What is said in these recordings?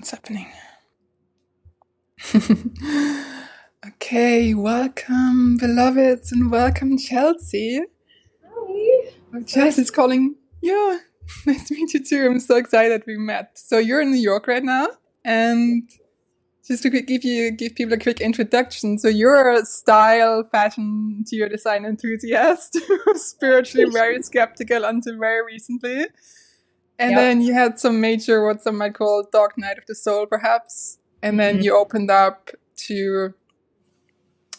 What's happening? Okay, welcome, beloveds, and welcome, Chelsea. Hi. Chelsea's calling. Yeah, nice to meet you too. I'm so excited we met. So you're in New York right now, and just to give people a quick introduction. So you're a style, fashion, interior design enthusiast, spiritually very skeptical until very recently. And then you had some major, what some might call dark night of the soul, perhaps. And then you opened up to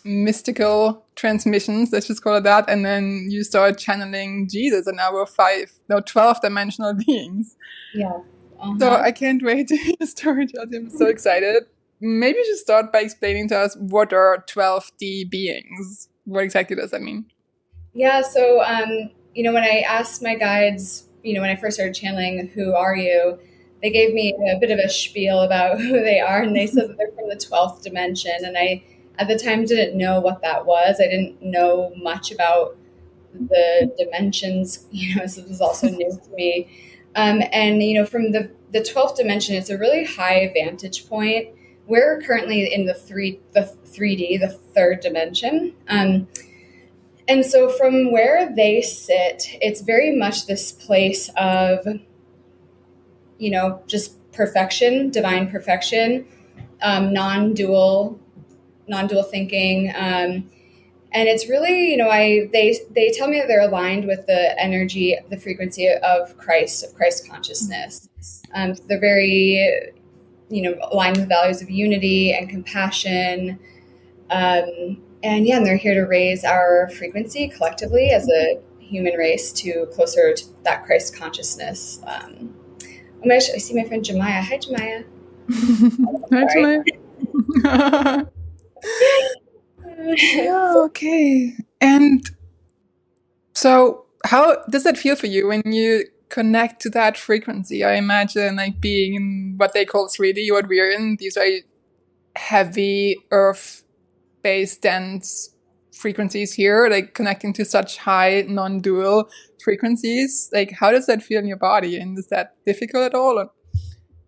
mystical transmissions, let's just call it that. And then you started channeling Jesus, and now we're 12 dimensional beings. Yeah. So I can't wait to hear your story, Chelsea. I'm so excited. Maybe you should start by explaining to us what are 12D beings. What exactly does that mean? Yeah. So, when I asked my guides, when I first started channeling, who are you? They gave me a bit of a spiel about who they are, and they said that they're from the 12th dimension. And I, at the time, didn't know what that was. I didn't know much about the dimensions, so it was also new to me. From the 12th dimension, it's a really high vantage point. We're currently in the 3D, the third dimension. And so from where they sit, it's very much this place of, just perfection, divine perfection, non-dual thinking. And it's really, they tell me that they're aligned with the energy, the frequency of Christ consciousness. They're very, aligned with values of unity and compassion. And they're here to raise our frequency collectively as a human race to closer to that Christ consciousness. I see my friend Jemiah. Hi, Jemiah. Hi, Jemiah. Yeah, okay. And so how does that feel for you when you connect to that frequency? I imagine like being in what they call 3D, what we're in. These are heavy earth-based dense frequencies here, like connecting to such high non-dual frequencies. Like how does that feel in your body? And is that difficult at all?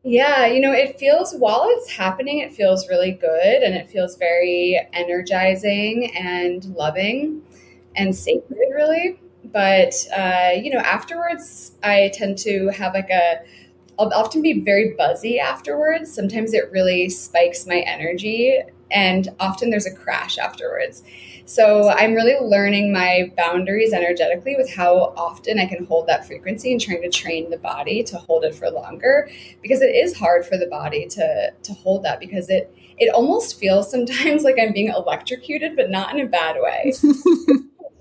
Yeah, it feels, while it's happening, it feels really good, and it feels very energizing and loving and sacred, really. But, afterwards, I tend to have I'll often be very buzzy afterwards. Sometimes it really spikes my energy, and often there's a crash afterwards. So I'm really learning my boundaries energetically with how often I can hold that frequency, and trying to train the body to hold it for longer, because it is hard for the body to hold that, because it almost feels sometimes like I'm being electrocuted, but not in a bad way.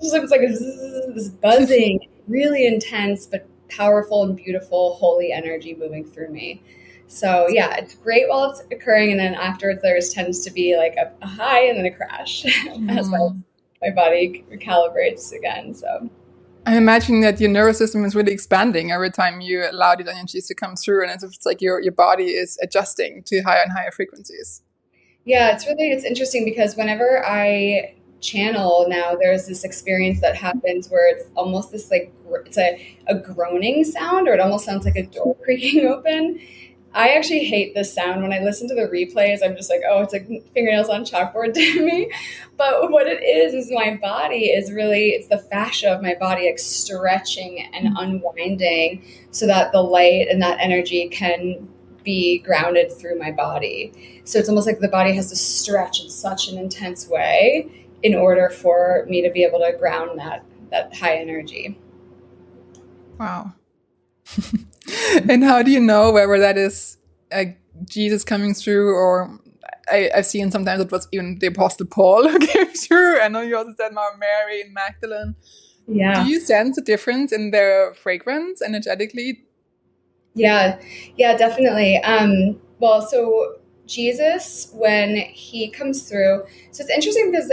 It's like this buzzing, really intense, but powerful and beautiful, holy energy moving through me. So yeah, it's great while it's occurring, and then afterwards there tends to be like a high and then a crash as my body recalibrates again. So I imagine that your nervous system is really expanding every time you allow these energies to come through, and it's like your body is adjusting to higher and higher frequencies. Yeah, it's interesting, because whenever I channel now, there's this experience that happens where it's almost this like it's a groaning sound, or it almost sounds like a door creaking open. I actually hate this sound. When I listen to the replays, I'm just like, oh, it's like fingernails on chalkboard to me. But what it is my body is really, it's the fascia of my body like stretching and unwinding, so that the light and that energy can be grounded through my body. So it's almost like the body has to stretch in such an intense way in order for me to be able to ground that high energy. Wow. And how do you know whether that is Jesus coming through, or I've seen sometimes it was even the Apostle Paul who came through. I know you also said Mary and Magdalene. Yeah. Do you sense a difference in their fragrance energetically? Yeah, definitely. Well, so Jesus, when he comes through, so it's interesting because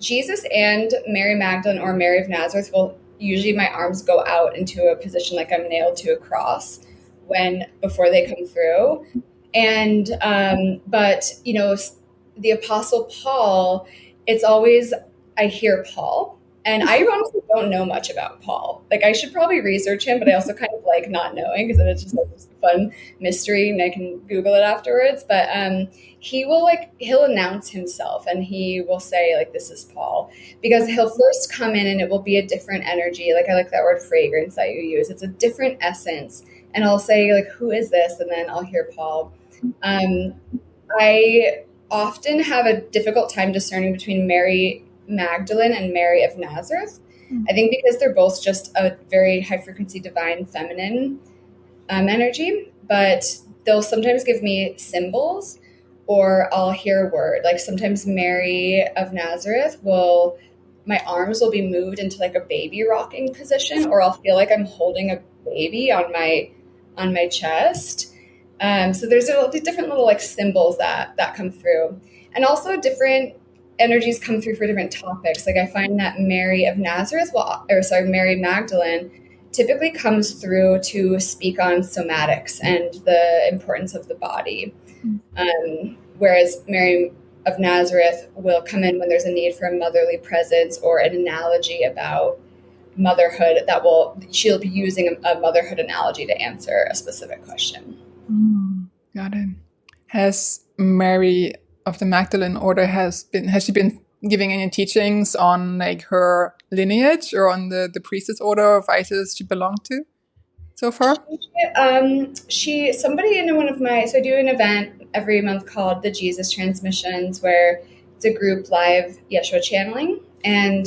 Jesus and Mary Magdalene or Mary of Nazareth will usually, my arms go out into a position like I'm nailed to a cross before they come through. And, but, the Apostle Paul, it's always, I hear Paul. And I honestly don't know much about Paul. Like, I should probably research him, but I also kind of like not knowing because then it's just like this fun mystery and I can Google it afterwards. But he'll announce himself and he will say, like, this is Paul, because he'll first come in and it will be a different energy. Like, I like that word fragrance that you use. It's a different essence. And I'll say, like, who is this? And then I'll hear Paul. I often have a difficult time discerning between Mary Magdalene and Mary of Nazareth. I think because they're both just a very high frequency divine feminine energy, but they'll sometimes give me symbols or I'll hear a word. Like sometimes Mary of Nazareth my arms will be moved into like a baby rocking position, or I'll feel like I'm holding a baby on my chest. So there's different little like symbols that come through, and also different energies come through for different topics. Like I find that Mary of Nazareth, Mary Magdalene typically comes through to speak on somatics and the importance of the body. Whereas Mary of Nazareth will come in when there's a need for a motherly presence or an analogy about motherhood she'll be using a motherhood analogy to answer a specific question. Got it. Has Mary of the Magdalene order has she been giving any teachings on like her lineage or on the priestess order of Isis she belonged to so far? Somebody in one of so I do an event every month called the Jesus Transmissions, where it's a group live Yeshua channeling. And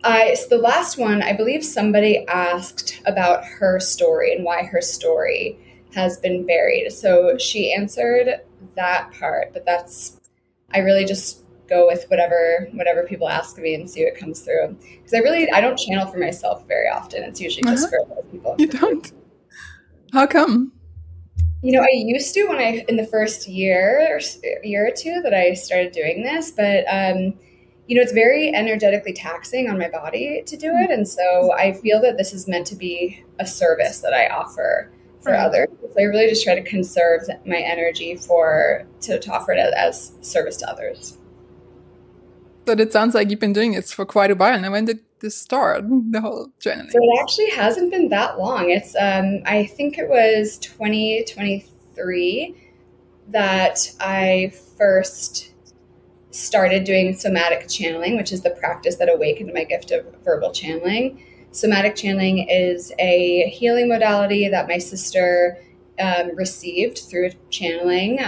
so the last one, I believe somebody asked about her story and why her story has been buried. So she answered that part, but I really just go with whatever people ask me and see what comes through. Because I don't channel for myself very often. It's usually just for other people. You don't? How come? I used to in the first year or two that I started doing this, but it's very energetically taxing on my body to do it. And so I feel that this is meant to be a service that I offer for others. So I really just try to conserve my energy to offer it as service to others. So it sounds like you've been doing this for quite a while. Now, when did this start, the whole journaling? So it actually hasn't been that long. It's I think it was 2023 that I first started doing somatic channeling, which is the practice that awakened my gift of verbal channeling. Somatic channeling is a healing modality that my sister received through channeling,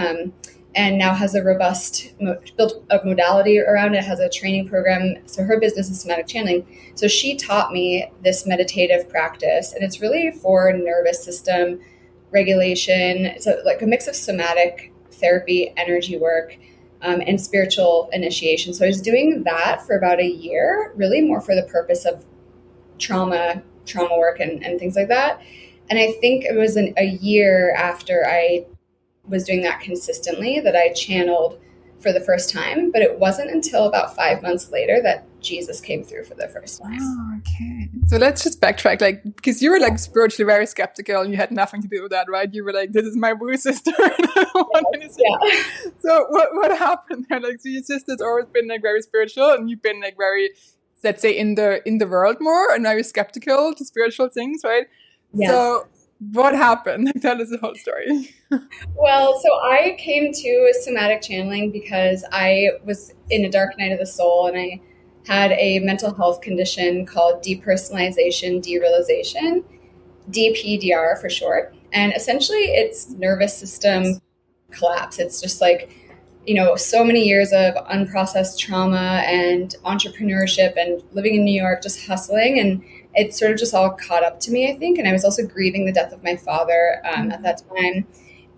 and now has a robust built a modality around it, has a training program. So her business is somatic channeling. So she taught me this meditative practice, and it's really for nervous system regulation. So like a mix of somatic therapy, energy work, and spiritual initiation. So I was doing that for about a year, really more for the purpose of trauma work and things like that. And I think it was a year after I was doing that consistently that I channeled for the first time, but it wasn't until about 5 months later that Jesus came through for the first time. Oh, okay. So let's just backtrack, because you were spiritually very skeptical and you had nothing to do with that, right? You were like, this is my woo sister. Yeah. So what happened there? So your sister's always been very spiritual and you've been very, let's say, in the world more and very skeptical to spiritual things, right? Yes. So what happened? Tell us the whole story. Well, so I came to somatic channeling because I was in a dark night of the soul and I had a mental health condition called depersonalization derealization, DPDR for short. And essentially it's nervous system collapse. It's just so many years of unprocessed trauma and entrepreneurship and living in New York, just hustling. And it sort of just all caught up to me, I think. And I was also grieving the death of my father at that time.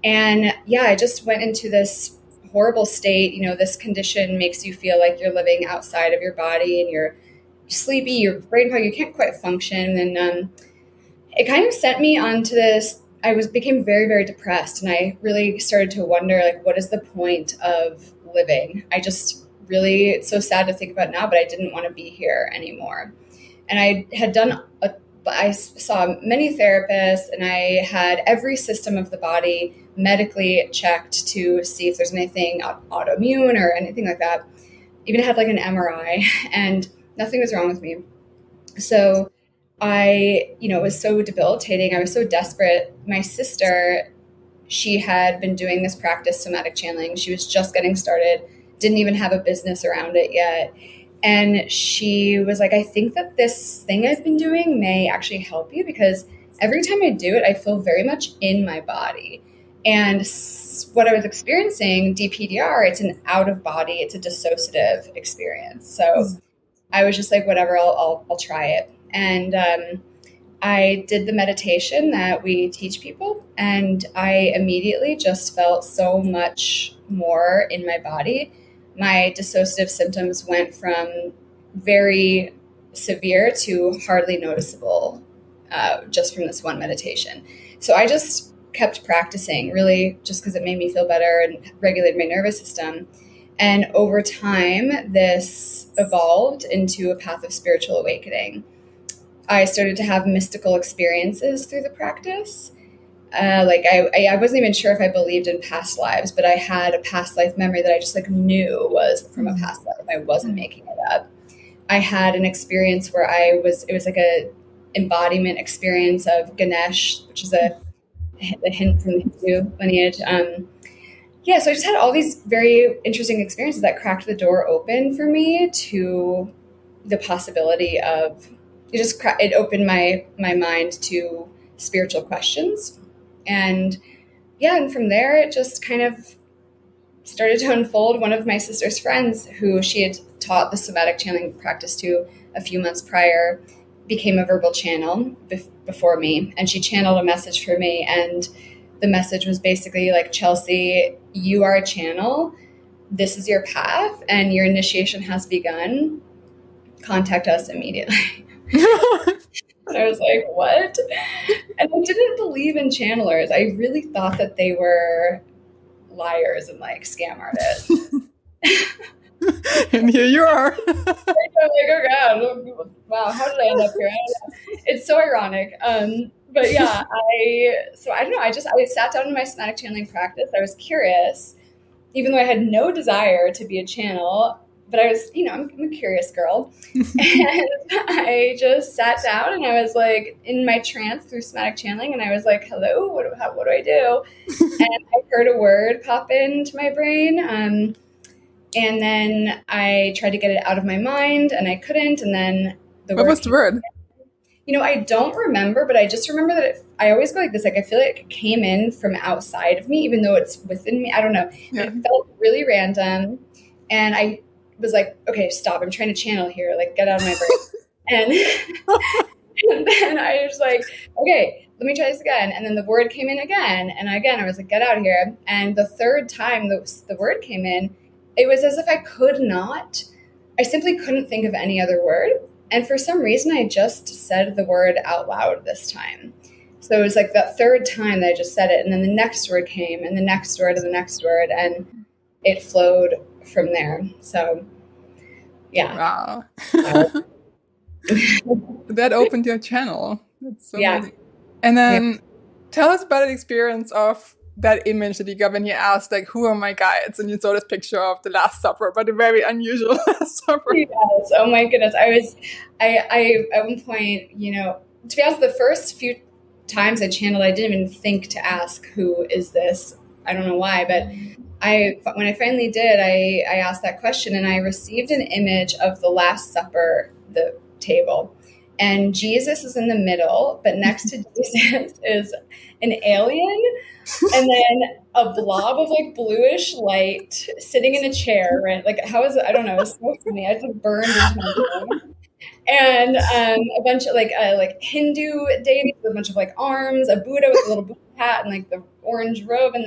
And yeah, I just went into this horrible state. This condition makes you feel like you're living outside of your body and you're sleepy, you're brain fog, you can't quite function. And it kind of sent me onto this. Became very, very depressed. And I really started to wonder, what is the point of living? It's so sad to think about now, but I didn't want to be here anymore. And I had I saw many therapists and I had every system of the body medically checked to see if there's anything autoimmune or anything like that. Even had an MRI and Nothing was wrong with me. So it was so debilitating. I was so desperate. My sister, she had been doing this practice, somatic channeling. She was just getting started, didn't even have a business around it yet. And she was like, I think that this thing I've been doing may actually help you, because every time I do it, I feel very much in my body. And what I was experiencing, DPDR, it's an out of body, it's a dissociative experience. So I was just like, whatever, I'll try it. And I did the meditation that we teach people, and I immediately just felt so much more in my body. My dissociative symptoms went from very severe to hardly noticeable just from this one meditation. So I just kept practicing, really just because it made me feel better and regulated my nervous system. And over time, this evolved into a path of spiritual awakening. I started to have mystical experiences through the practice. I wasn't even sure if I believed in past lives, but I had a past life memory that I just knew was from a past life. I wasn't making it up. I had an experience where it was like a embodiment experience of Ganesh, which is a hint from the Hindu lineage. So I just had all these very interesting experiences that cracked the door open for me to the possibility of, it opened my mind to spiritual questions. And from there, it just kind of started to unfold. One of my sister's friends, who she had taught the somatic channeling practice to a few months prior, became a verbal channel before me. And she channeled a message for me. And the message was basically like, Chelsea, you are a channel. This is your path and your initiation has begun. Contact us immediately. And I was like, what? And I didn't believe in channelers. I really thought that they were liars and scam artists. And here you are. I'm like, oh God, wow, how did I end up here? I don't know. It's so ironic. But yeah, I don't know. I sat down in my somatic channeling practice. I was curious, even though I had no desire to be a channel. But I was, I'm a curious girl. And I just sat down and I was in my trance through somatic channeling. And I was like, hello, what do I do? And I heard a word pop into my brain. And then I tried to get it out of my mind and I couldn't. And then what was the word? I don't remember, but I just remember that I always go like this. I feel like it came in from outside of me, even though it's within me. I don't know. Yeah. It felt really random. And I was like, okay, stop. I'm trying to channel here. Get out of my brain. And then I was like, okay, let me try this again. And then the word came in again. And again, I was like, get out of here. And the third time the word came in, it was as if I simply couldn't think of any other word. And for some reason, I just said the word out loud this time. So it was that third time that I just said it. And then the next word came and the next word and the next word. And it flowed from there. So, yeah. Wow. That opened your channel. That's so amazing. And then tell us about the experience of that image that you got when you asked, who are my guides? And you saw this picture of the Last Supper, but a very unusual Last Supper. Yes. Oh my goodness. I at one point, to be honest, the first few times I channeled, I didn't even think to ask, who is this? I don't know why, but when I finally did, I asked that question and I received an image of the Last Supper, the table. And Jesus is in the middle, but next to Jesus is an alien and then a blob of bluish light sitting in a chair, right? How is it? I don't know. It's so funny. I just burned into my room. And a bunch of Hindu deities with a bunch of arms, a Buddha with a little Buddha hat and the orange robe, and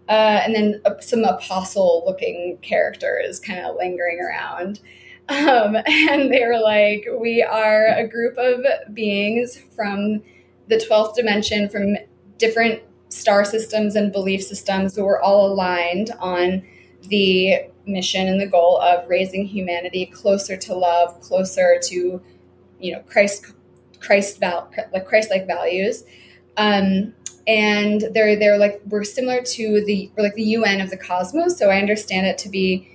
then some apostle-looking characters kind of lingering around. And they were like, we are a group of beings from the 12th dimension, from different star systems and belief systems, but we're all aligned on the mission and the goal of raising humanity closer to love, closer to, Christ-like values. And we're similar to we're like the UN of the cosmos. So I understand it to be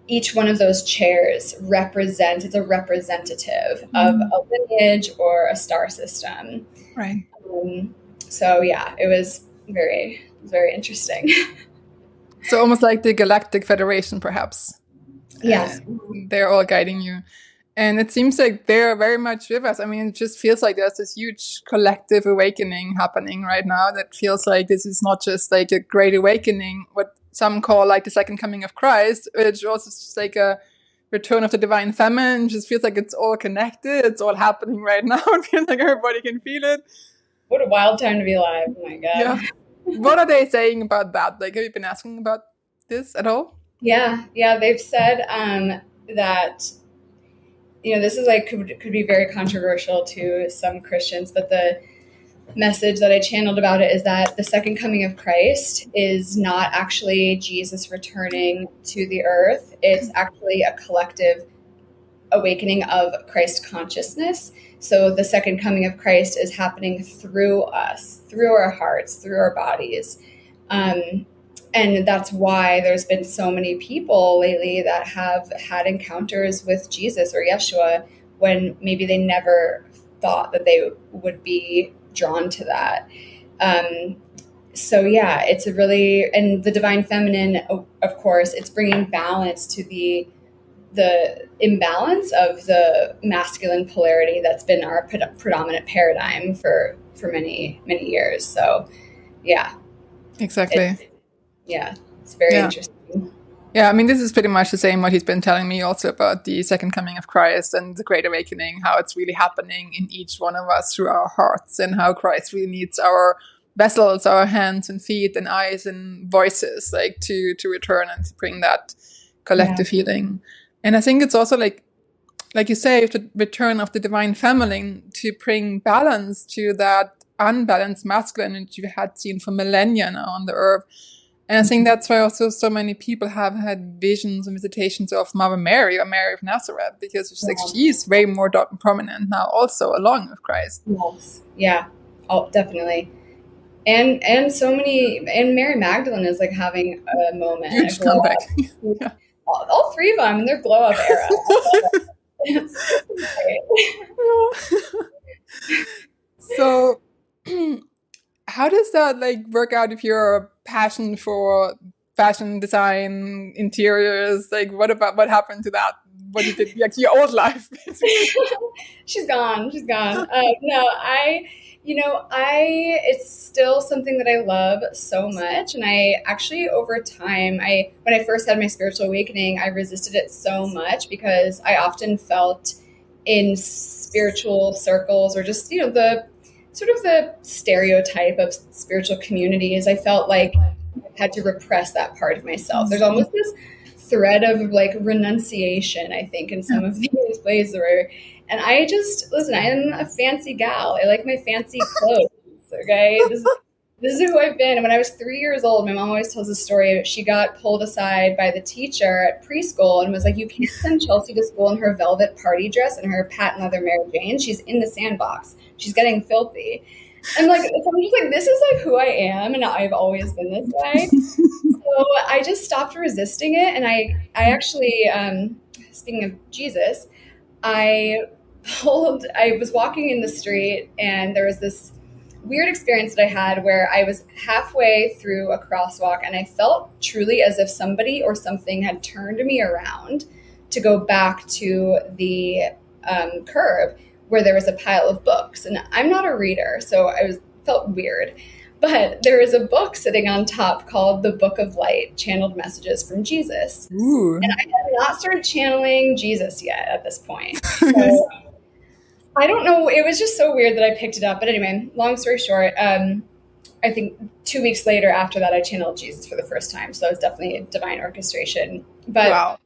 each one of those chairs it's a representative of a lineage or a star system. Right. So yeah, it was very interesting. So almost like the Galactic Federation, perhaps. Yes. They're all guiding you. And it seems like they're very much with us. I mean, it just feels like there's this huge collective awakening happening right now that feels like this is not just like a great awakening, what some call like the second coming of Christ, which also is just like a return of the divine feminine. It just feels like it's all connected. It's all happening right now. It feels like everybody can feel it. What a wild time to be alive. Oh my God. Yeah. What are they saying about that? Like, have you been asking about this at all? Yeah. They've said that, this is like could be very controversial to some Christians, but the message that I channeled about it is that the second coming of Christ is not actually Jesus returning to the earth. It's actually a collective awakening of Christ consciousness. So the second coming of Christ is happening through us, through our hearts, through our bodies. And that's why there's been so many people lately that have had encounters with Jesus or Yeshua when maybe they never thought that they would be drawn to that. So yeah, it's and the divine feminine, of course, it's bringing balance to the imbalance of the masculine polarity that's been our predominant paradigm for many, many years. So yeah. Exactly. It's very interesting. Yeah, I mean, this is pretty much the same what he's been telling me also about the second coming of Christ and the Great Awakening, how it's really happening in each one of us through our hearts, and how Christ really needs our vessels, our hands and feet and eyes and voices, like to return and to bring that collective healing. And I think it's also like you say, the return of the divine feminine to bring balance to that unbalanced masculine that you had seen for millennia now on the earth. And I think that's why also so many people have had visions and visitations of Mother Mary or Mary of Nazareth, because it's like she's way more prominent now also along with Christ. Yes. Yeah. Oh, definitely. And so many, and Mary Magdalene is like having a moment. Huge comeback. Yeah. All three of them in their glow up era. It's great. So how does that like work out if you're passion for fashion design, interiors? Like what happened to that? What you did, like your old life? She's gone. No, it's still something that I love so much. And I actually, over time, when I first had my spiritual awakening, I resisted it so much because I often felt in spiritual circles, or just, the sort of the stereotype of spiritual communities, I felt like I had to repress that part of myself. There's almost this thread of like renunciation, I think, in some of these ways and I just, listen, I am a fancy gal. I like my fancy clothes. Okay. This is who I've been. And when I was 3 years old, my mom always tells a story. She got pulled aside by the teacher at preschool and was like, you can't send Chelsea to school in her velvet party dress and her patent leather Mary Jane. She's in the sandbox. She's getting filthy. And like, so I'm just like, this is like who I am. And I've always been this way. So I just stopped resisting it. And I actually, speaking of Jesus, I was walking in the street and there was this weird experience that I had where I was halfway through a crosswalk and I felt truly as if somebody or something had turned me around to go back to the curb where there was a pile of books. And I'm not a reader, so felt weird. But there is a book sitting on top called The Book of Light, Channeled Messages from Jesus. Ooh. And I had not started channeling Jesus yet at this point. So I don't know. It was just so weird that I picked it up. But anyway, long story short, I think 2 weeks later after that, I channeled Jesus for the first time. So it was definitely a divine orchestration. But wow.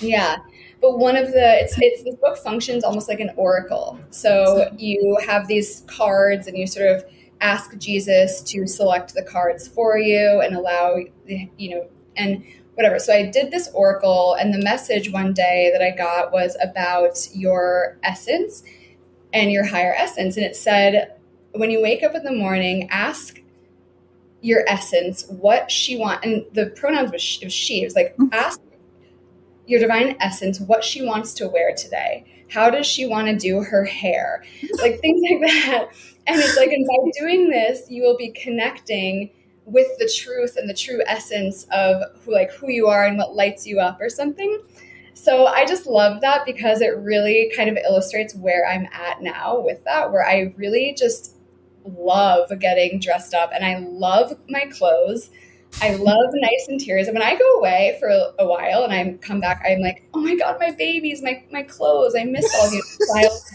Yeah. But one of this book functions almost like an oracle. So you have these cards and you sort of ask Jesus to select the cards for you and allow, and whatever. So I did this oracle, and the message one day that I got was about your essence and your higher essence. And it said, when you wake up in the morning, ask your essence what she wants. And the pronouns was she. It was like, ask your divine essence, what she wants to wear today. How does she want to do her hair? Like things like that. And it's like, and by doing this, you will be connecting with the truth and the true essence of who you are and what lights you up or something. So I just love that because it really kind of illustrates where I'm at now with that, where I really just love getting dressed up and I love my clothes. I love nice interiors. And when I go away for a while and I come back, I'm like, oh my God, my babies, my clothes. I miss all these styles.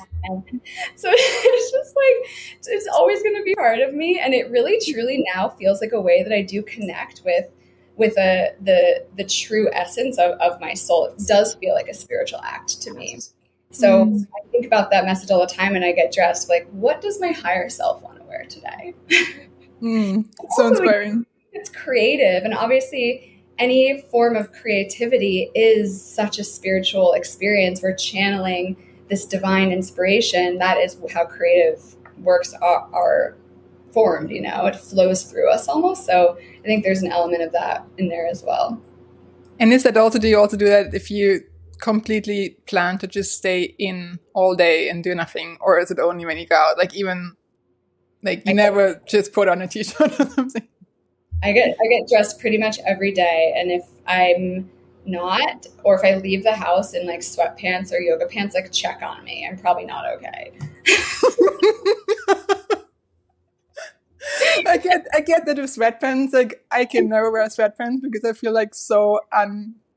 So it's just like, it's always going to be part of me. And it really, truly now feels like a way that I do connect with the true essence of my soul. It does feel like a spiritual act to me. So I think about that message all the time and I get dressed like, what does my higher self want to wear today? So inspiring. It's creative. And obviously any form of creativity is such a spiritual experience. We're channeling this divine inspiration. That is how creative works are formed, it flows through us almost. So I think there's an element of that in there as well. And do you also do that if you completely plan to just stay in all day and do nothing, or is it only when you go out? Like even like you never just put on a t-shirt or something? I get dressed pretty much every day, and if I'm not, or if I leave the house in like sweatpants or yoga pants, like check on me. I'm probably not okay. I get that with sweatpants, like I can never wear sweatpants because I feel like so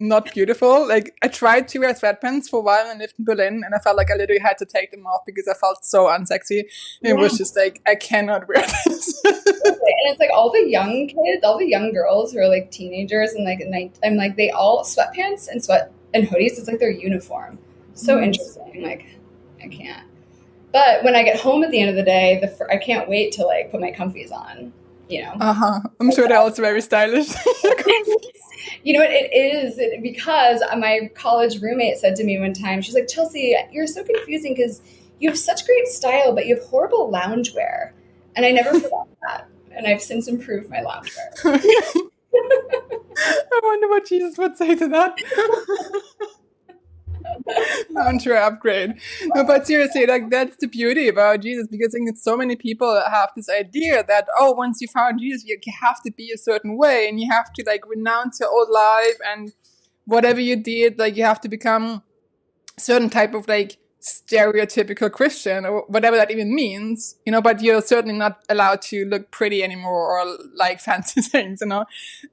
not beautiful. Like I tried to wear sweatpants for a while and lived in Berlin and I felt like I literally had to take them off because I felt so unsexy. And it was just like, I cannot wear this. And it's like all the young kids, all the young girls who are like teenagers and like I'm like, they all sweatpants and hoodies. It's like their uniform. So interesting. Like I can't. But when I get home at the end of the day, I can't wait to like put my comfies on, I'm sure they're also very stylish. You know what it is? Because my college roommate said to me one time, she's like, Chelsea, you're so confusing because you have such great style, but you have horrible loungewear. And I never forgot that. And I've since improved my loungewear. I wonder what Jesus would say to that. Loungewear upgrade. No, but seriously, like that's the beauty about Jesus, because I think so many people have this idea that, once you found Jesus, you have to be a certain way and you have to like renounce your old life and whatever you did, like you have to become a certain type of like stereotypical Christian or whatever that even means, but you're certainly not allowed to look pretty anymore or like fancy things,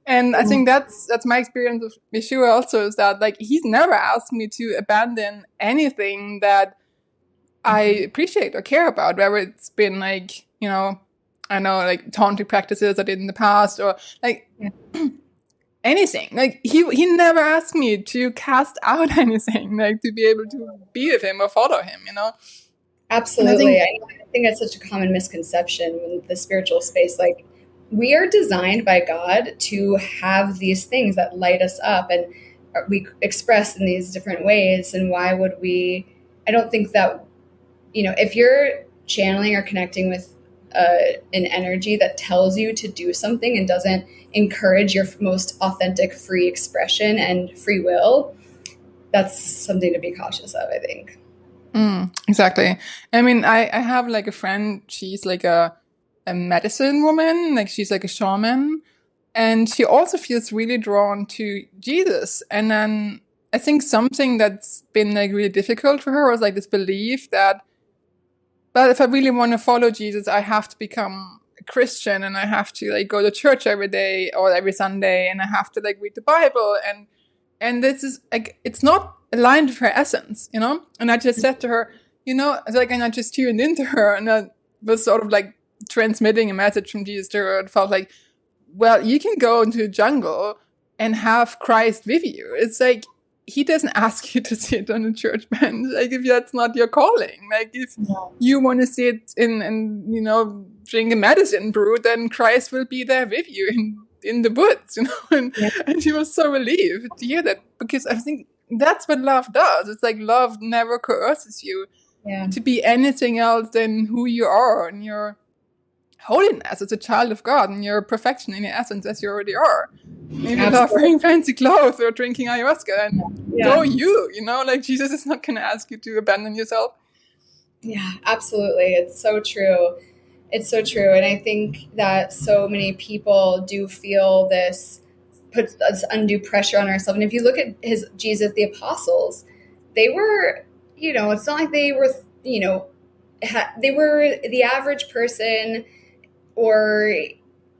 And I think that's my experience with Yeshua also, is that like he's never asked me to abandon anything that I appreciate or care about, whether it's been like, I know like tantric practices I did in the past or like anything. Like he never asked me to cast out anything, like to be able to be with him or follow him, Absolutely. I think that's such a common misconception in the spiritual space. Like we are designed by God to have these things that light us up and we express in these different ways. And why would we, I don't think that, if you're channeling or connecting with an energy that tells you to do something and doesn't encourage your most authentic free expression and free will, that's something to be cautious of, I think. Exactly. I mean, I have like a friend, she's like a medicine woman, like she's like a shaman, and she also feels really drawn to Jesus. And then I think something that's been like really difficult for her was like this belief that, but if I really want to follow Jesus, I have to become a Christian and I have to like go to church every day or every Sunday and I have to like read the Bible and this is like, it's not aligned with her essence, And I just said to her, and I just tuned into her and I was sort of like transmitting a message from Jesus to her and felt like, well, you can go into the jungle and have Christ with you. It's like, he doesn't ask you to sit on a church bench, like if that's not your calling. Like if you want to sit and drink a medicine brew, then Christ will be there with you in the woods, And she was so relieved to hear that, because I think that's what love does. It's like love never coerces you to be anything else than who you are and your holiness as a child of God and your perfection in your essence as you already are. Maybe love wearing fancy clothes or drinking ayahuasca, and go you. Like Jesus is not going to ask you to abandon yourself. Yeah, absolutely. It's so true. It's so true. And I think that so many people do feel this, puts this undue pressure on ourselves. And if you look at Jesus, the apostles, they were, it's not like they were, they were the average person, or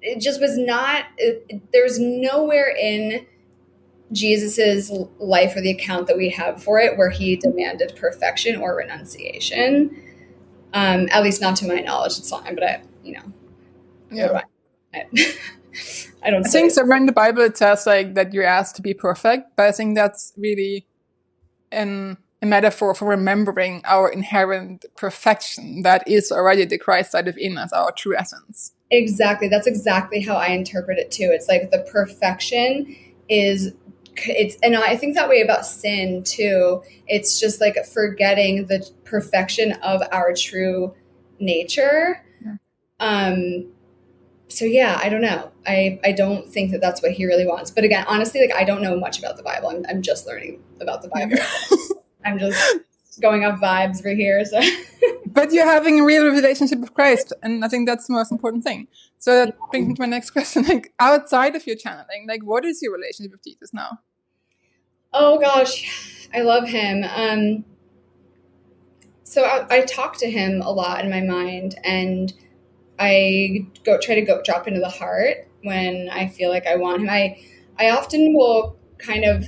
it just was not, there's nowhere in Jesus's life or the account that we have for it where he demanded perfection or renunciation. At least not to my knowledge. It's fine, but I don't. I think somewhere in the Bible it says that you're asked to be perfect, but I think that's really a metaphor for remembering our inherent perfection that is already the Christ side within us, our true essence. Exactly. That's exactly how I interpret it too. It's like the perfection is. And I think that way about sin too. It's just like forgetting the perfection of our true nature. Yeah. So yeah, I don't know. I don't think that that's what he really wants. But again, honestly, I don't know much about the Bible. I'm just learning about the Bible. I'm just going off vibes for here. So. But you're having a real relationship with Christ, and I think that's the most important thing. So that brings me to my next question. Outside of your channeling, what is your relationship with Jesus now? Oh gosh, I love him. So I talk to him a lot in my mind, and I try to drop into the heart when I feel like I want him. I often will kind of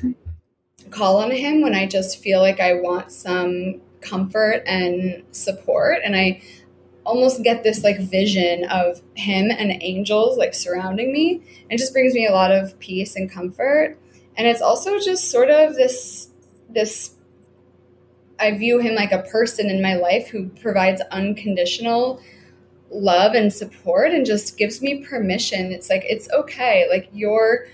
call on him when I just feel like I want some comfort and support, and I almost get this vision of him and angels surrounding me, and it just brings me a lot of peace and comfort. And it's also just sort of this I view him like a person in my life who provides unconditional love and support and just gives me permission. It's it's okay. You're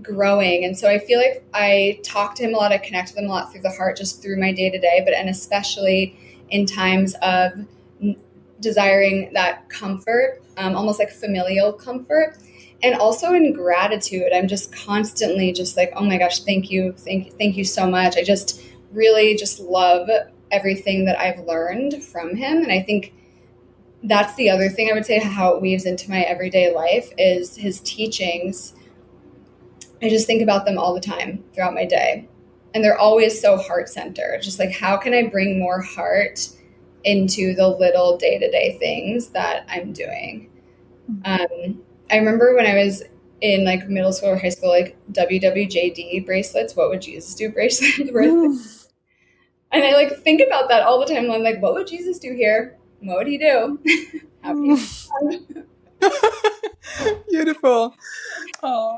growing. And so I feel like I talk to him a lot. I connect with him a lot through the heart, just through my day to day, and especially in times of desiring that comfort, almost like familial comfort. And also in gratitude, I'm just constantly just oh my gosh, thank you so much. I just really just love everything that I've learned from him. And I think that's the other thing I would say, how it weaves into my everyday life, is his teachings. I just think about them all the time throughout my day. And they're always so heart-centered. Just how can I bring more heart into the little day-to-day things that I'm doing? I remember when I was in middle school or high school, WWJD bracelets, what would Jesus do bracelets. And I think about that all the time. I'm what would Jesus do here? What would he do? How would he Beautiful. Oh,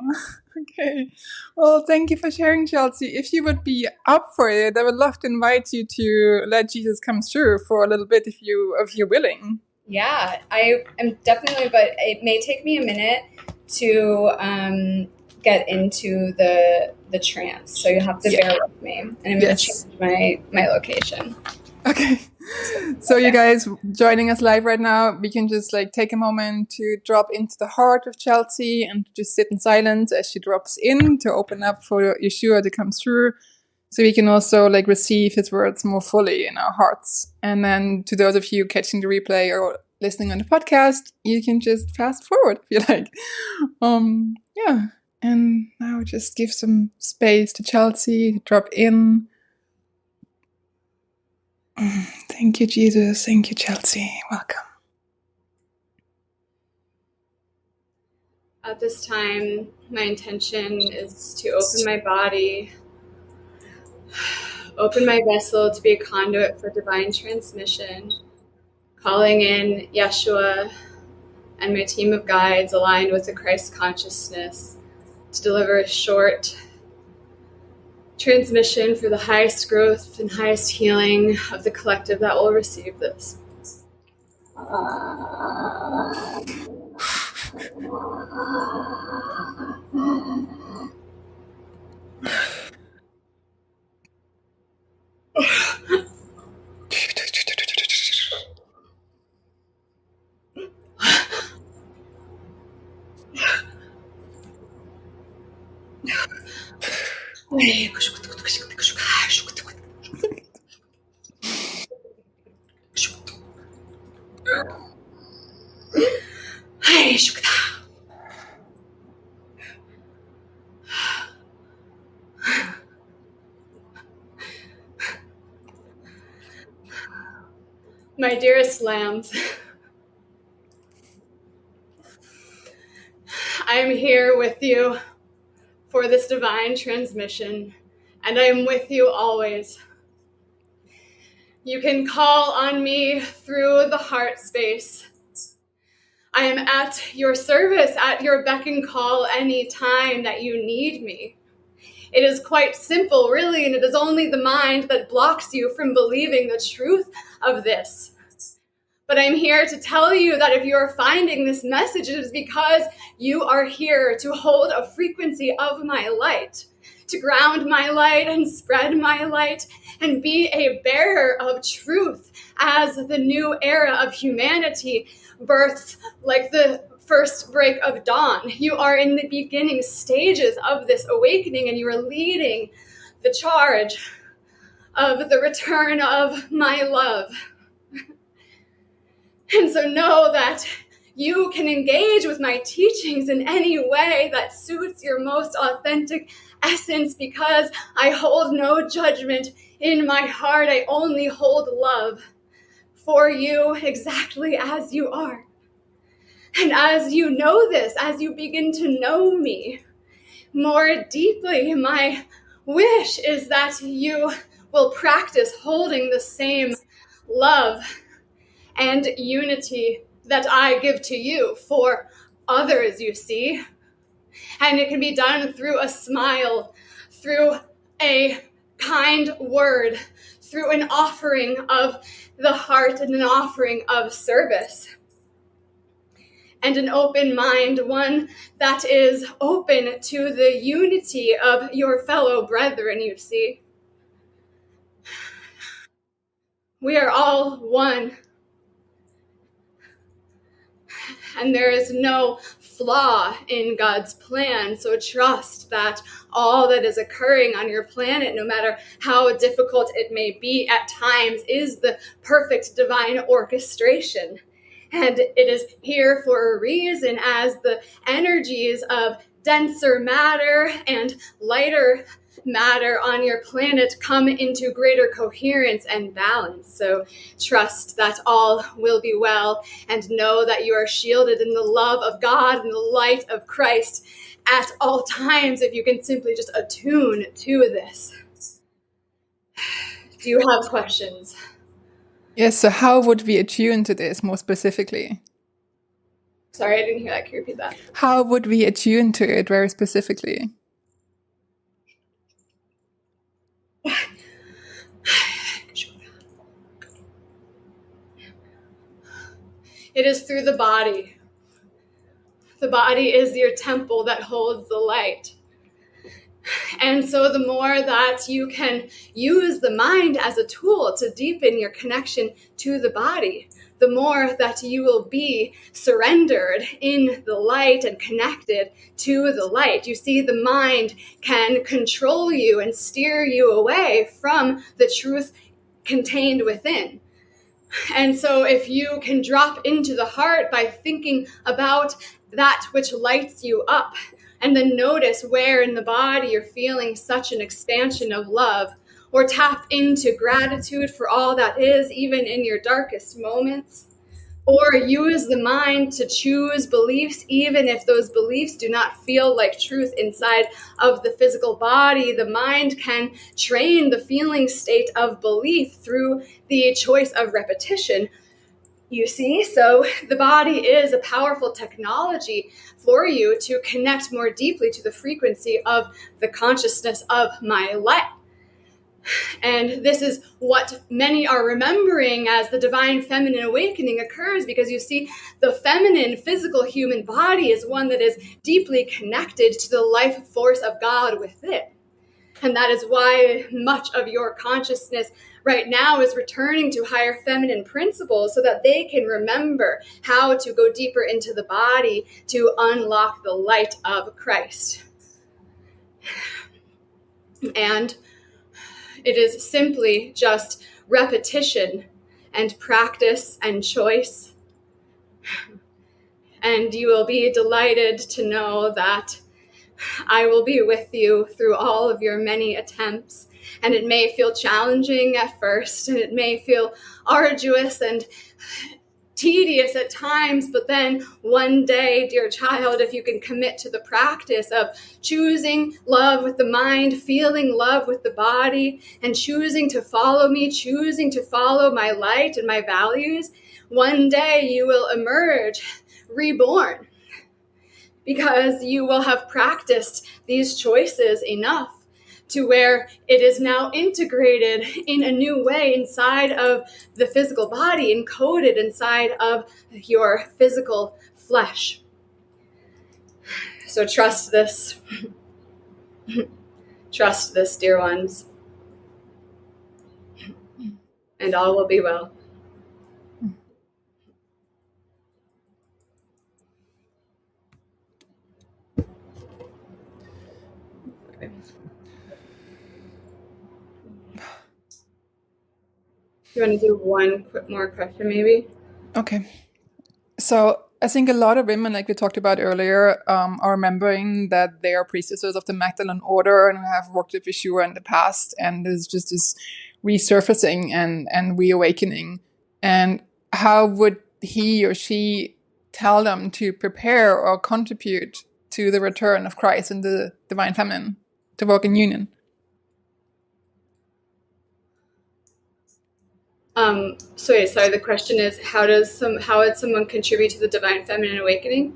okay. Well, thank you for sharing, Chelsea. If you would be up for it, I would love to invite you to let Jesus come through for a little bit if you're willing. Yeah, I am definitely, but it may take me a minute to get into the trance. So you have to bear with me. And I'm going to change my location. Okay. So you guys joining us live right now, we can just take a moment to drop into the heart of Chelsea and just sit in silence as she drops in, to open up for Yeshua to come through. So we can also receive his words more fully in our hearts. And then to those of you catching the replay or listening on the podcast, you can just fast forward if you like. Yeah. And now just give some space to Chelsea to drop in. Thank you, Jesus. Thank you, Chelsea. Welcome. At this time, my intention is to open my body, open my vessel to be a conduit for divine transmission, calling in Yeshua and my team of guides aligned with the Christ consciousness to deliver a short transmission for the highest growth and highest healing of the collective that will receive this. My dearest lambs, I am here with you for this divine transmission, and I am with you always. You can call on me through the heart space. I am at your service, at your beck and call any time that you need me. It is quite simple, really, and it is only the mind that blocks you from believing the truth of this. But I'm here to tell you that if you are finding this message, it is because you are here to hold a frequency of my light, to ground my light and spread my light and be a bearer of truth as the new era of humanity births like the first break of dawn. You are in the beginning stages of this awakening, and you are leading the charge of the return of my love. And so know that you can engage with my teachings in any way that suits your most authentic essence, because I hold no judgment in my heart. I only hold love for you exactly as you are. And as you know this, as you begin to know me more deeply, my wish is that you will practice holding the same love and unity that I give to you for others, you see. And it can be done through a smile, through a kind word, through an offering of the heart and an offering of service. And an open mind, one that is open to the unity of your fellow brethren, you see. We are all one. And there is no flaw in God's plan. So trust that all that is occurring on your planet, no matter how difficult it may be at times, is the perfect divine orchestration. And it is here for a reason, as the energies of denser matter and lighter matter on your planet come into greater coherence and balance. So trust that all will be well, and know that you are shielded in the love of God and the light of Christ at all times, if you can simply just attune to this. Do you have questions? Yes, so how would we attune to this more specifically? Sorry, I didn't hear that. Can you repeat that? How would we attune to it very specifically? It is through the body. The body is your temple that holds the light. And so the more that you can use the mind as a tool to deepen your connection to the body, the more that you will be surrendered in the light and connected to the light. You see, the mind can control you and steer you away from the truth contained within. And so if you can drop into the heart by thinking about that which lights you up, and then notice where in the body you're feeling such an expansion of love, or tap into gratitude for all that is, even in your darkest moments, or use the mind to choose beliefs, even if those beliefs do not feel like truth inside of the physical body. The mind can train the feeling state of belief through the choice of repetition. You see, so the body is a powerful technology for you to connect more deeply to the frequency of the consciousness of my light. And this is what many are remembering as the divine feminine awakening occurs, because you see, the feminine physical human body is one that is deeply connected to the life force of God within. And that is why much of your consciousness right now is returning to higher feminine principles, so that they can remember how to go deeper into the body to unlock the light of Christ. And it is simply just repetition and practice and choice. And you will be delighted to know that I will be with you through all of your many attempts. And it may feel challenging at first, and it may feel arduous and tedious at times, but then one day, dear child, if you can commit to the practice of choosing love with the mind, feeling love with the body, and choosing to follow me, choosing to follow my light and my values, one day you will emerge reborn, because you will have practiced these choices enough to where it is now integrated in a new way inside of the physical body, encoded inside of your physical flesh. So trust this. Trust this, dear ones. And all will be well. You want to do one quick more question, maybe? Okay. So I think a lot of women, like we talked about earlier, are remembering that they are priestesses of the Magdalene Order and have worked with Yeshua in the past, and there's just this resurfacing and reawakening. And how would he or she tell them to prepare or contribute to the return of Christ and the Divine Feminine to work in union? Sorry, the question is, how would someone contribute to the Divine Feminine awakening?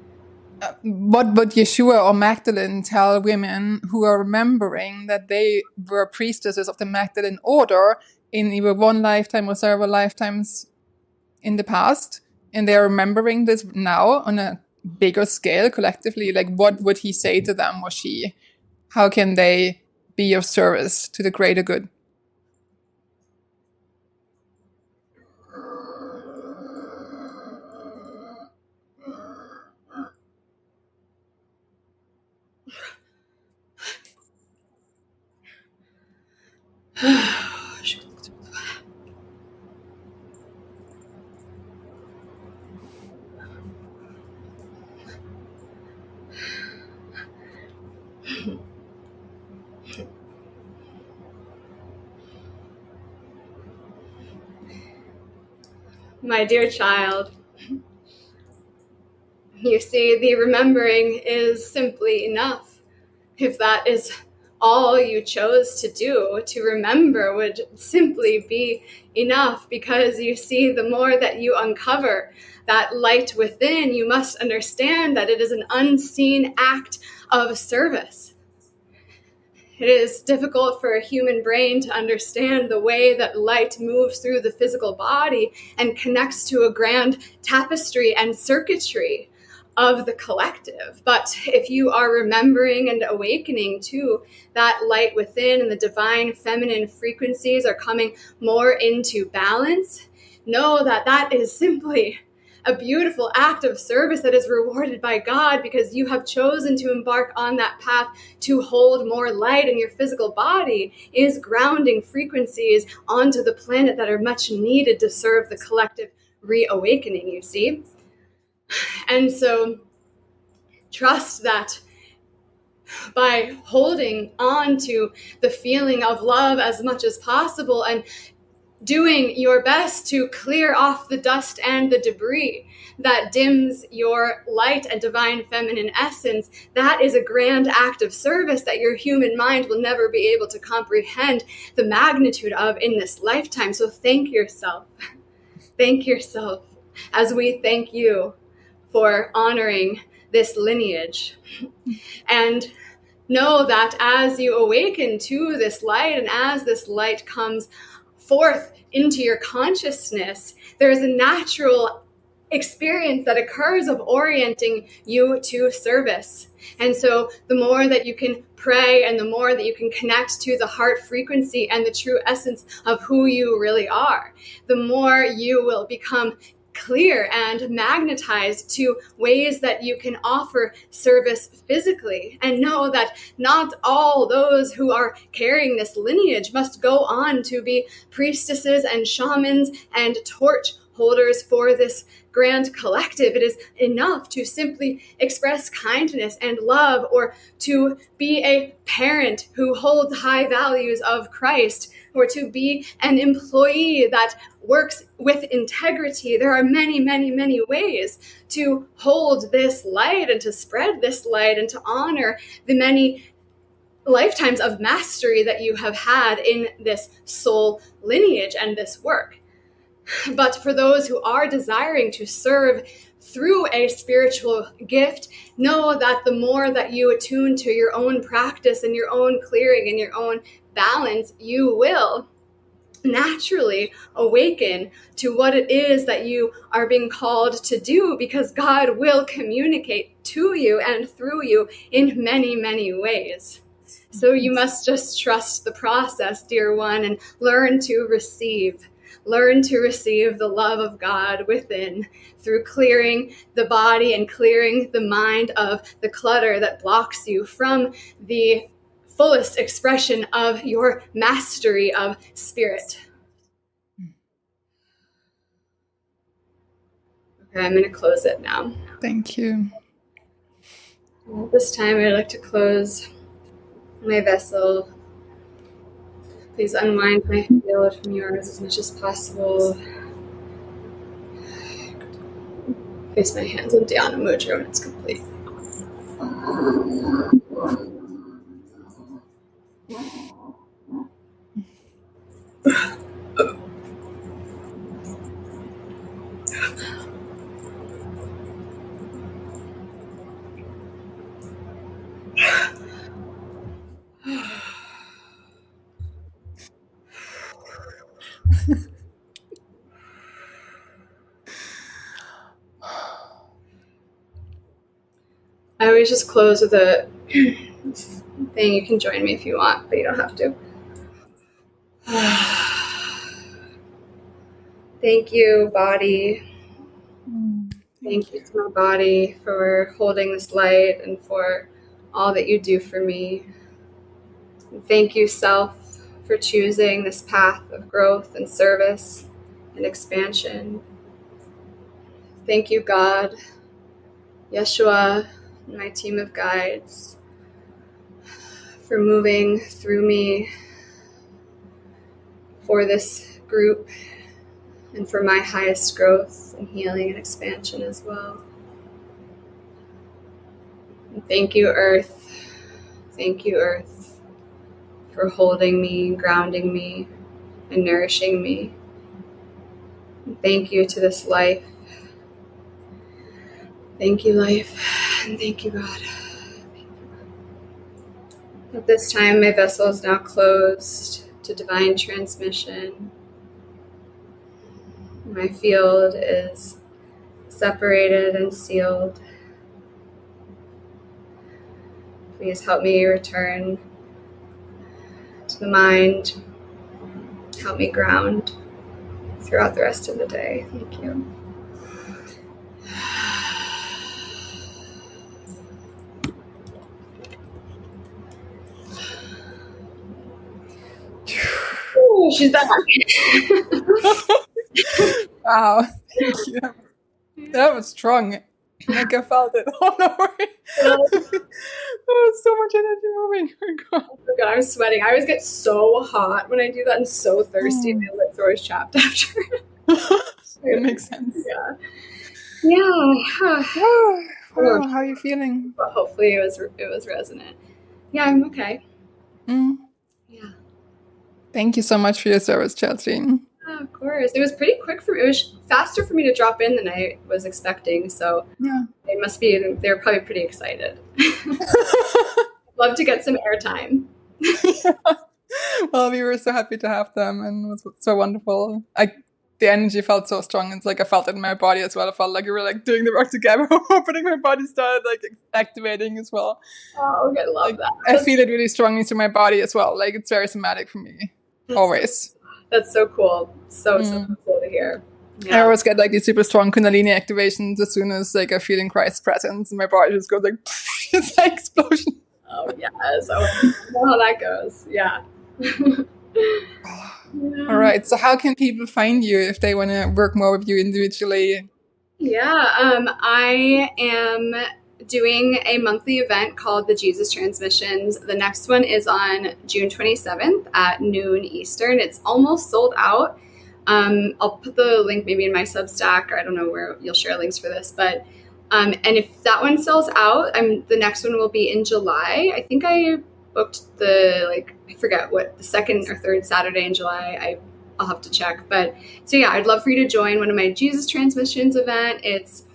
What would Yeshua or Magdalene tell women who are remembering that they were priestesses of the Magdalene Order in either one lifetime or several lifetimes in the past, and they're remembering this now on a bigger scale collectively? Like, what would he say to them or she? How can they be of service to the greater good? My dear child, you see, the remembering is simply enough. If that is all you chose to do, to remember would simply be enough, because you see, the more that you uncover that light within, you must understand that it is an unseen act of service. It is difficult for a human brain to understand the way that light moves through the physical body and connects to a grand tapestry and circuitry of the collective. But if you are remembering and awakening to that light within, and the divine feminine frequencies are coming more into balance, know that that is simply a beautiful act of service that is rewarded by God, because you have chosen to embark on that path to hold more light, and your physical body is grounding frequencies onto the planet that are much needed to serve the collective reawakening, you see. And so trust that by holding on to the feeling of love as much as possible and doing your best to clear off the dust and the debris that dims your light and divine feminine essence, that is a grand act of service that your human mind will never be able to comprehend the magnitude of in this lifetime. So thank yourself. Thank yourself as we thank you for honoring this lineage. And know that as you awaken to this light, and as this light comes forth into your consciousness, there is a natural experience that occurs of orienting you to service. And so the more that you can pray, and the more that you can connect to the heart frequency and the true essence of who you really are, the more you will become clear and magnetized to ways that you can offer service physically. And know that not all those who are carrying this lineage must go on to be priestesses and shamans and torch holders for this grand collective. It is enough to simply express kindness and love, or to be a parent who holds high values of Christ, or to be an employee that works with integrity. There are many, many, many ways to hold this light and to spread this light and to honor the many lifetimes of mastery that you have had in this soul lineage and this work. But for those who are desiring to serve through a spiritual gift, know that the more that you attune to your own practice and your own clearing and your own balance, you will naturally awaken to what it is that you are being called to do, because God will communicate to you and through you in many, many ways. So you must just trust the process, dear one, and learn to receive. Learn to receive the love of God within through clearing the body and clearing the mind of the clutter that blocks you from the fullest expression of your mastery of spirit. Okay, I'm going to close it now. Thank you. This time I'd like to close my vessel. Please unwind my field from yours as much as possible. Place my hands on Dhyana Mudra when it's complete. I always just close with a thing. You can join me if you want, but you don't have to. Thank you, body. Thank you to my body for holding this light and for all that you do for me. And thank you, self, for choosing this path of growth and service and expansion. Thank you, God, Yeshua, and my team of guides, for moving through me for this group and for my highest growth and healing and expansion as well. And thank you, Earth. Thank you, Earth, for holding me, grounding me, and nourishing me. And thank you to this life. Thank you, life, and thank you, God. At this time, my vessel is now closed to divine transmission. My field is separated and sealed. Please help me return to the mind. Help me ground throughout the rest of the day. Thank you. Ooh, she's back. Wow, thank you. That was strong. Like I felt it all over. There was so much energy moving. Oh my God. Oh my God, I'm sweating. I always get so hot when I do that and so thirsty. My lips are always chapped after. It makes sense. Yeah. Yeah. Wow, how are you feeling? But hopefully it was resonant. Yeah, I'm okay. Yeah. Thank you so much for your service, Chelsea. Yeah, of course. It was pretty quick for me. It was faster for me to drop in than I was expecting. So yeah, they're probably pretty excited. Love to get some airtime. Well, we were so happy to have them, and it was so wonderful. The energy felt so strong. It's like I felt it in my body as well. I felt like we were like doing the work together. Opening my body started like activating as well. Oh, I love that. I feel it really strongly to my body as well. Like it's very somatic for me. Always. That's so cool. So cool to hear. I always get like these super strong Kundalini activations as soon as like I feel in Christ's presence, and my body just goes like, it's like explosion. Oh yes, I know how that goes. Yeah. All right. So how can people find you if they want to work more with you individually? Yeah, I am doing a monthly event called the Jesus Transmissions. The next one is on June 27th at noon Eastern. It's almost sold out. I'll put the link maybe in my Substack, or I don't know where you'll share links for this, but and if that one sells out, the next one will be in July. I think I booked I forget what, the second or third Saturday in July. I'll have to check. But so yeah, I'd love for you to join one of my Jesus Transmissions event. It's,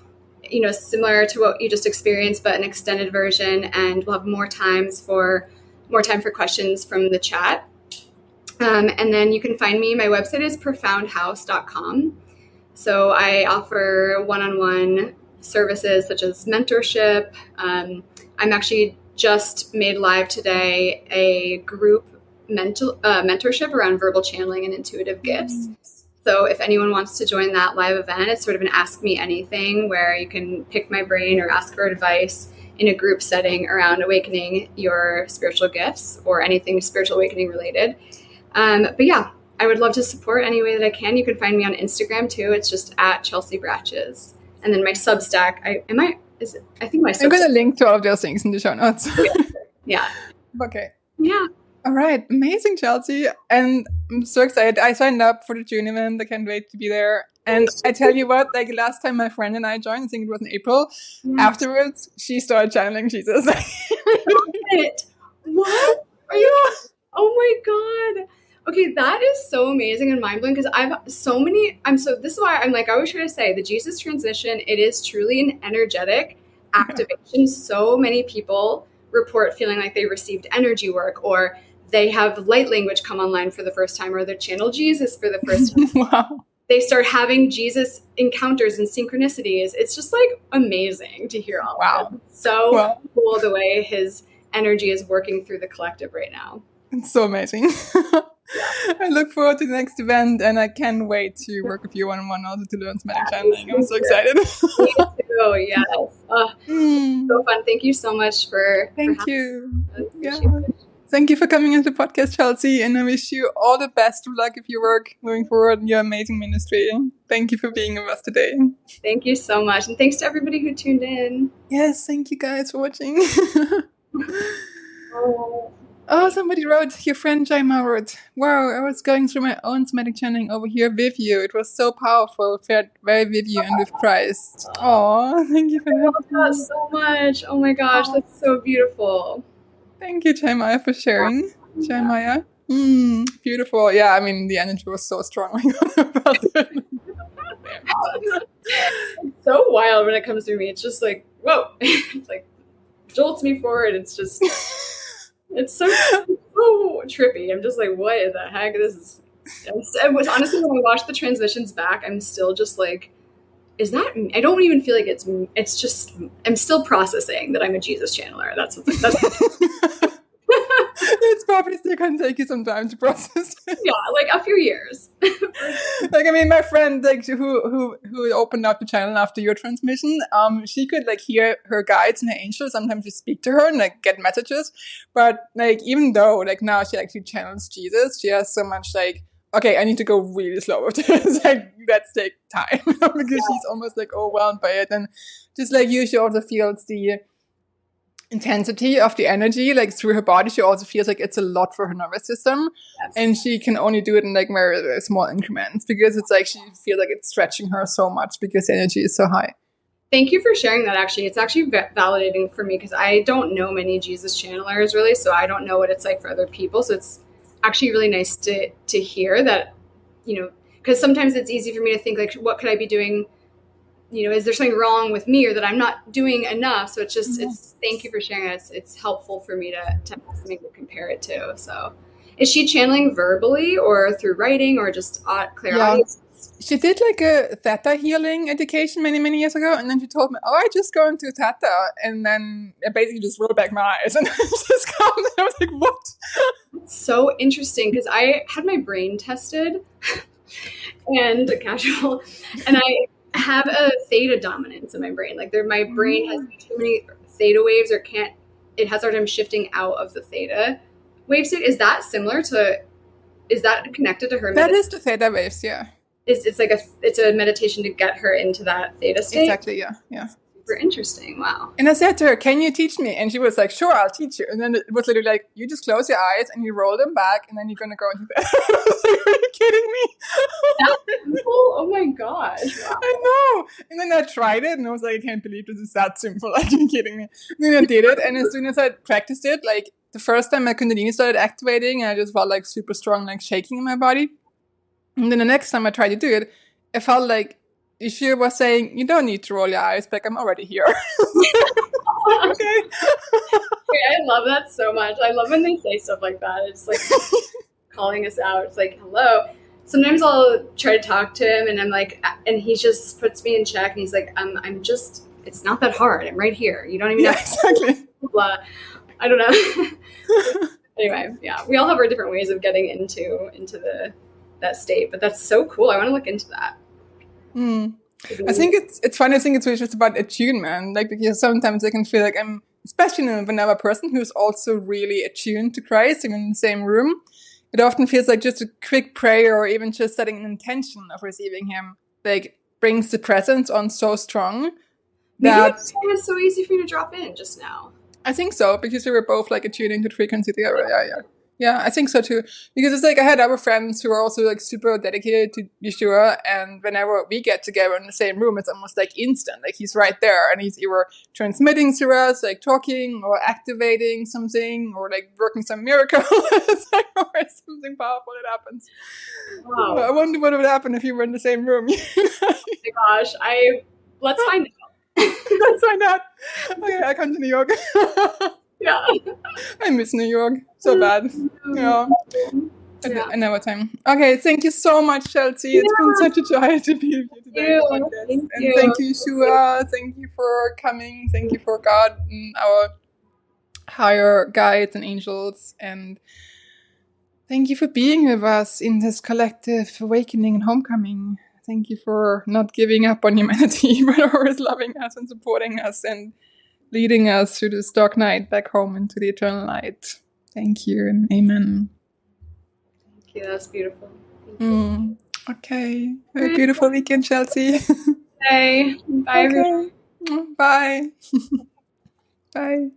similar to what you just experienced, but an extended version, and we'll have more time for questions from the chat. And then you can find me. My website is profoundhouse.com. So I offer one-on-one services such as mentorship. I'm actually just made live today a group mentorship around verbal channeling and intuitive gifts. So if anyone wants to join that live event, it's sort of an Ask Me Anything where you can pick my brain or ask for advice in a group setting around awakening your spiritual gifts or anything spiritual awakening related. But yeah, I would love to support any way that I can. You can find me on Instagram too. It's just at Chelsea Bratches. And then my Substack, I think my Substack. I'm going to link to all of those things in the show notes. Yeah. Okay. Yeah. All right. Amazing, Chelsea. And I'm so excited. I signed up for the June event. I can't wait to be there. And I tell you what, like last time my friend and I joined, I think it was in April, afterwards, she started channeling Jesus. What? Are you? Oh my God. Okay, that is so amazing and mind-blowing because this is why I'm like, I always try to say the Jesus Transmission, it is truly an energetic activation. So many people report feeling like they received energy work, or they have light language come online for the first time, or they channel Jesus for the first time. Wow. They start having Jesus encounters and synchronicities. It's just like amazing to hear all of it. So cool the way his energy is working through the collective right now. It's so amazing. I look forward to the next event, and I can't wait to work with you one-on-one also to learn somatic channeling. I'm so excited. Me too, yes. So fun. Thank you so much for Thank you. Thank you for coming into the podcast, Chelsea, and I wish you all the best of luck with your work moving forward in your amazing ministry. Thank you for being with us today. Thank you so much, and thanks to everybody who tuned in. Yes, thank you guys for watching. Oh, somebody wrote, your friend Jaima wrote, wow, I was going through my own somatic channeling over here with you. It was so powerful, felt very with you and with Christ. Oh, thank you for that. I love that so much. Oh my gosh, that's so beautiful. Thank you, Jaima, for sharing. Jaima. Beautiful. Yeah, I mean, the energy was so strong. It's so wild when it comes to me. It's just like, whoa. It's like, jolts me forward. It's just... It's so trippy. I'm just like, what the heck? Honestly, when I watch the transmissions back, I'm still just like, is that, I don't even feel like it's just, I'm still processing that I'm a Jesus channeler. That's it's probably still going to take you some time to process it. Yeah, like a few years. Like, I mean, my friend, like, who opened up the channel after your transmission, she could, like, hear her guides and her angels sometimes just speak to her and, like, get messages. But, like, even though, like, now she actually channels Jesus, she has so much, like, okay, I need to go really slow with this. Like, let's take time. Because she's almost, like, overwhelmed by it. And just like you, she also feels the intensity of the energy, like through her body. She also feels like it's a lot for her nervous system. Yes. And she can only do it in like very, very small increments because it's like she feels like it's stretching her so much because the energy is so high. Thank you for sharing that. Actually, it's actually validating for me because I don't know many Jesus channelers really, so I don't know what it's like for other people. So it's actually really nice to hear that, because sometimes it's easy for me to think like, what could I be doing? Is there something wrong with me or that I'm not doing enough? So it's just, thank you for sharing it. It's helpful for me to have something to compare it to. So is she channeling verbally or through writing or just clear audio? She did like a Theta healing education many, many years ago. And then she told me, I just go into Theta. And then I basically just rolled back my eyes and just come. And I was like, what? It's so interesting because I had my brain tested and casual. And I have a theta dominance in my brain. Like my brain has too many theta waves, or it has a hard time shifting out of the theta wave state. Is that connected to her? That is the theta waves, yeah. It's like it's a meditation to get her into that theta state. Exactly, yeah. Super interesting. Wow. And I said to her, "Can you teach me?" And she was like, "Sure, I'll teach you." And then it was literally like, you just close your eyes and you roll them back, and then you're gonna go into bed. I was like, "Are you kidding me?" That's simple? Oh my gosh! Wow. I know. And then I tried it, and I was like, "I can't believe this is that simple." Like, are you kidding me? And then I did it, and as soon as I practiced it, like the first time my Kundalini started activating, I just felt like super strong, like shaking in my body. And then the next time I tried to do it, I felt like Ishir was saying, "You don't need to roll your eyes back. I'm already here." Okay. I love that so much. I love when they say stuff like that. It's like calling us out. It's like, hello. Sometimes I'll try to talk to him, and I'm like, and he just puts me in check, and he's like, I'm just, it's not that hard. I'm right here. You don't even have to. Exactly. Blah. I don't know. Anyway, yeah, we all have our different ways of getting into that state, but that's so cool. I want to look into that. I think it's funny. I think it's really just about attunement, like, because sometimes I can feel like I'm, especially when I'm a person who's also really attuned to Christ, even in the same room. It often feels like just a quick prayer, or even just setting an intention of receiving Him, like, brings the presence on so strong that it's so easy for you to drop in just now. I think so, because we were both like attuning to the frequency together. Yeah, I think so too. Because it's like I had other friends who are also like super dedicated to Yeshua, and whenever we get together in the same room, it's almost like instant. Like he's right there, and he's either transmitting to us, like talking or activating something, or like working some miracle. It's like always something powerful that happens. Wow. I wonder what would happen if you were in the same room. Oh my gosh, let's find out. Let's find out. Okay, I come to New York. Yeah. I miss New York so bad. Yeah. Another time. Okay, thank you so much, Chelsea. It's been such a joy to be with you today. Thank you, Yeshua. Thank you for coming. Thank you for God and our higher guides and angels. And thank you for being with us in this collective awakening and homecoming. Thank you for not giving up on humanity, but always loving us and supporting us and leading us through this dark night back home into the eternal light. Thank you and amen. Thank you. That's beautiful. Okay. Have a beautiful weekend, Chelsea. Bye. Bye. Okay. Bye. Bye.